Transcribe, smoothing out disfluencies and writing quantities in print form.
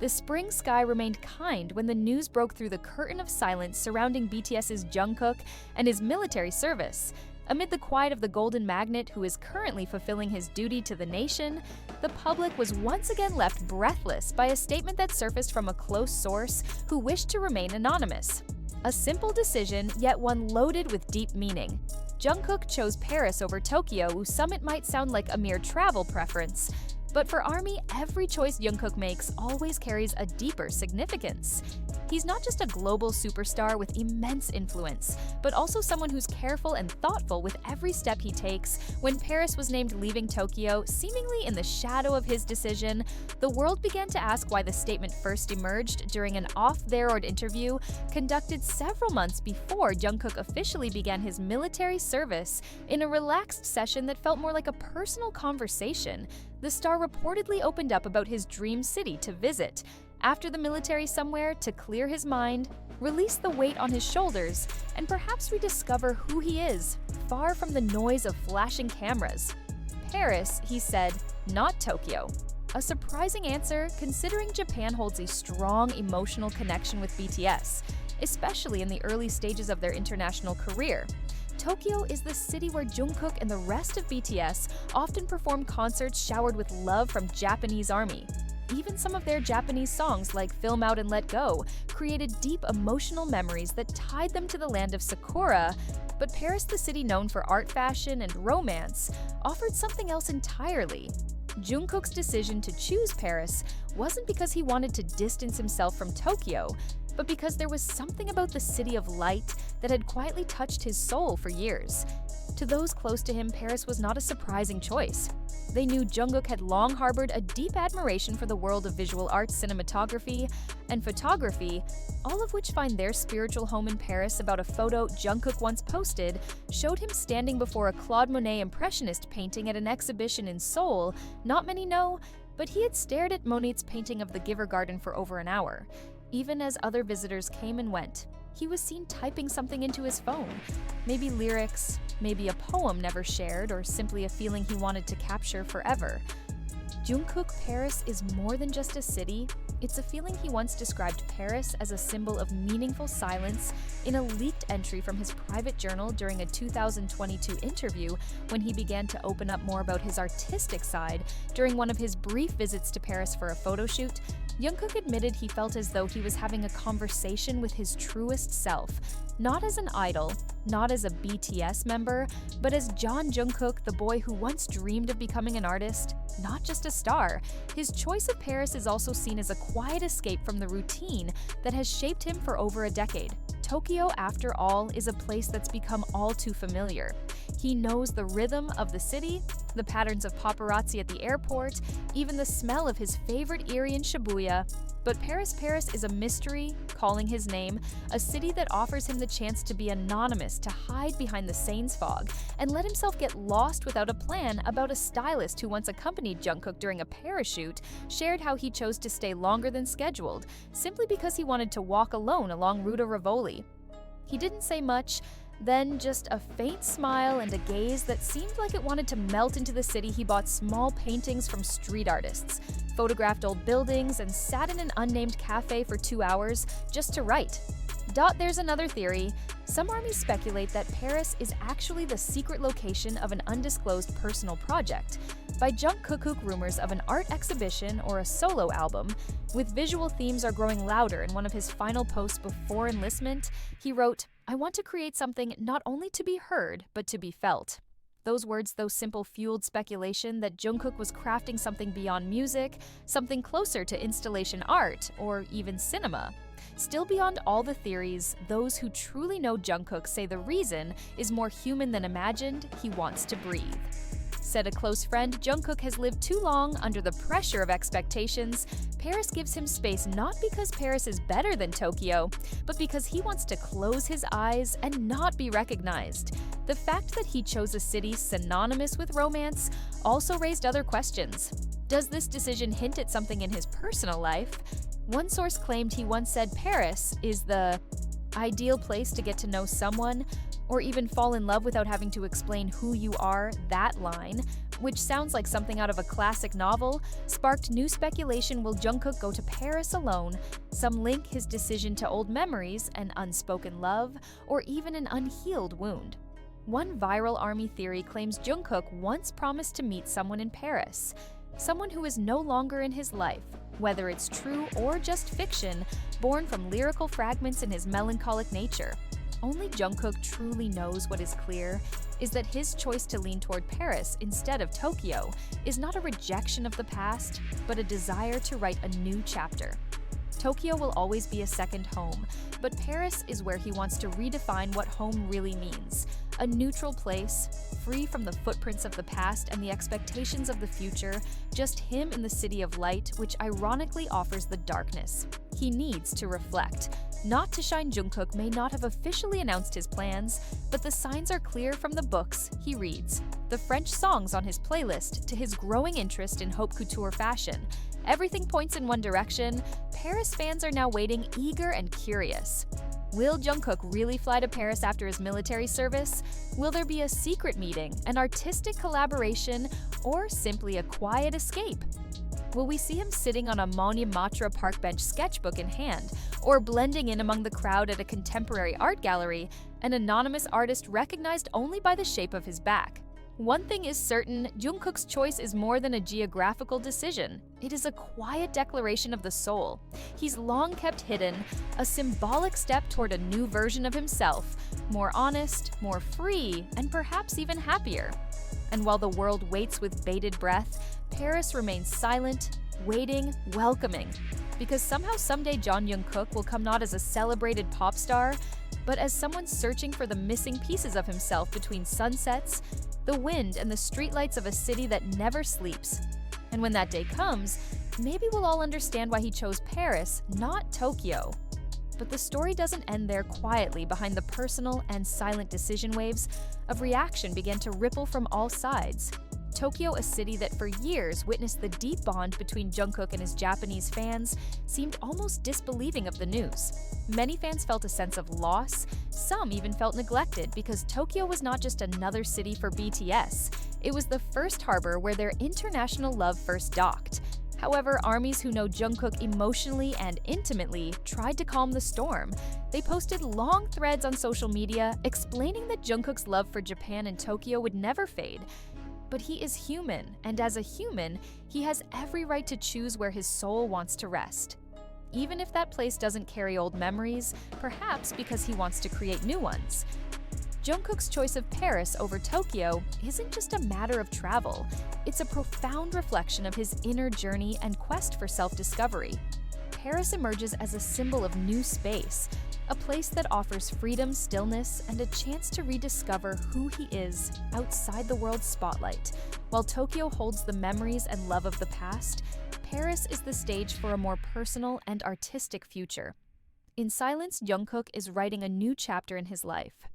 The spring sky remained kind when the news broke through the curtain of silence surrounding BTS's Jungkook and his military service. Amid the quiet of the golden magnet who is currently fulfilling his duty to the nation, the public was once again left breathless by a statement that surfaced from a close source who wished to remain anonymous. A simple decision, yet one loaded with deep meaning. Jungkook chose Paris over Tokyo, whose summit might sound like a mere travel preference. But for ARMY, every choice Jungkook makes always carries a deeper significance. He's not just a global superstar with immense influence, but also someone who's careful and thoughtful with every step he takes. When Paris was named leaving Tokyo, seemingly in the shadow of his decision, the world began to ask why the statement first emerged during an off-the-record interview conducted several months before Jungkook officially began his military service. In a relaxed session that felt more like a personal conversation, the star reportedly opened up about his dream city to visit. After the military somewhere, to clear his mind, release the weight on his shoulders, and perhaps rediscover who he is, far from the noise of flashing cameras. Paris, he said, not Tokyo. A surprising answer considering Japan holds a strong emotional connection with BTS, especially in the early stages of their international career. Tokyo is the city where Jungkook and the rest of BTS often perform concerts showered with love from Japanese ARMY. Even some of their Japanese songs like Film Out and Let Go created deep emotional memories that tied them to the land of Sakura. But Paris, the city known for art, fashion, and romance, offered something else entirely. Jungkook's decision to choose Paris wasn't because he wanted to distance himself from Tokyo, but because there was something about the city of light that had quietly touched his soul for years. To those close to him, Paris was not a surprising choice. They knew Jungkook had long harbored a deep admiration for the world of visual arts, cinematography, and photography, all of which find their spiritual home in Paris. About a photo Jungkook once posted showed him standing before a Claude Monet Impressionist painting at an exhibition in Seoul. Not many know, but he had stared at Monet's painting of the Giver Garden for over an hour. Even as other visitors came and went, he was seen typing something into his phone. Maybe lyrics, maybe a poem never shared, or simply a feeling he wanted to capture forever. Jungkook, Paris is more than just a city. It's a feeling. He once described Paris as a symbol of meaningful silence in a leaked entry from his private journal during a 2022 interview when he began to open up more about his artistic side. During one of his brief visits to Paris for a photo shoot, Jungkook admitted he felt as though he was having a conversation with his truest self, not as an idol, not as a BTS member, but as John Jungkook, the boy who once dreamed of becoming an artist, not just a star. His choice of Paris is also seen as a quiet escape from the routine that has shaped him for over a decade. Tokyo, after all, is a place that's become all too familiar. He knows the rhythm of the city, the patterns of paparazzi at the airport, even the smell of his favorite eyrie in Shibuya. But Paris is a mystery calling his name, a city that offers him the chance to be anonymous, to hide behind the Seines fog, and let himself get lost without a plan. About a stylist who once accompanied Jungkook during a parachute, shared how he chose to stay longer than scheduled, simply because he wanted to walk alone along Ruta Rivoli. He didn't say much, then just a faint smile and a gaze that seemed like it wanted to melt into the city. He bought small paintings from street artists, photographed old buildings, and sat in an unnamed cafe for 2 hours just to write. There's another theory. Some armies speculate that Paris is actually the secret location of an undisclosed personal project. By Jungkook, rumors of an art exhibition or a solo album with visual themes are growing louder. In one of his final posts before enlistment, he wrote, "I want to create something not only to be heard, but to be felt." Those words, though simple, fueled speculation that Jungkook was crafting something beyond music, something closer to installation art, or even cinema. Still, beyond all the theories, those who truly know Jungkook say the reason is more human than imagined. He wants to breathe. Said a close friend, Jungkook has lived too long under the pressure of expectations. Paris gives him space not because Paris is better than Tokyo, but because he wants to close his eyes and not be recognized. The fact that he chose a city synonymous with romance also raised other questions. Does this decision hint at something in his personal life? One source claimed he once said Paris is the ideal place to get to know someone, or even fall in love without having to explain who you are. That line, which sounds like something out of a classic novel, sparked new speculation will Jungkook go to Paris alone. Some link his decision to old memories, an unspoken love, or even an unhealed wound. One viral ARMY theory claims Jungkook once promised to meet someone in Paris, someone who is no longer in his life, whether it's true or just fiction, born from lyrical fragments in his melancholic nature. Only Jungkook truly knows what is clear is that his choice to lean toward Paris instead of Tokyo is not a rejection of the past, but a desire to write a new chapter. Tokyo will always be a second home, but Paris is where he wants to redefine what home really means. A neutral place, free from the footprints of the past and the expectations of the future, just him in the city of light, which ironically offers the darkness. He needs to reflect. Not to shine, Jungkook may not have officially announced his plans, but the signs are clear from the books he reads, the French songs on his playlist, to his growing interest in haute couture fashion. Everything points in one direction. Paris fans are now waiting, eager and curious. Will Jungkook really fly to Paris after his military service? Will there be a secret meeting, an artistic collaboration, or simply a quiet escape? Will we see him sitting on a Matra park bench sketchbook in hand, or blending in among the crowd at a contemporary art gallery, an anonymous artist recognized only by the shape of his back? One thing is certain, Jungkook's choice is more than a geographical decision. It is a quiet declaration of the soul. He's long kept hidden, a symbolic step toward a new version of himself, more honest, more free, and perhaps even happier. And while the world waits with bated breath, Paris remains silent, waiting, welcoming. Because somehow someday Jungkook will come not as a celebrated pop star, but as someone searching for the missing pieces of himself between sunsets, the wind, and the streetlights of a city that never sleeps. And when that day comes, maybe we'll all understand why he chose Paris, not Tokyo. But the story doesn't end there quietly. Behind the personal and silent decision waves of reaction began to ripple from all sides. Tokyo, a city that for years witnessed the deep bond between Jungkook and his Japanese fans, seemed almost disbelieving of the news. Many fans felt a sense of loss, some even felt neglected because Tokyo was not just another city for BTS, it was the first harbor where their international love first docked. However, armies who know Jungkook emotionally and intimately tried to calm the storm. They posted long threads on social media explaining that Jungkook's love for Japan and Tokyo would never fade. But he is human, and as a human, he has every right to choose where his soul wants to rest. Even if that place doesn't carry old memories, perhaps because he wants to create new ones. Jungkook's choice of Paris over Tokyo isn't just a matter of travel. It's a profound reflection of his inner journey and quest for self-discovery. Paris emerges as a symbol of new space, a place that offers freedom, stillness, and a chance to rediscover who he is outside the world's spotlight. While Tokyo holds the memories and love of the past, Paris is the stage for a more personal and artistic future. In silence, Jungkook is writing a new chapter in his life.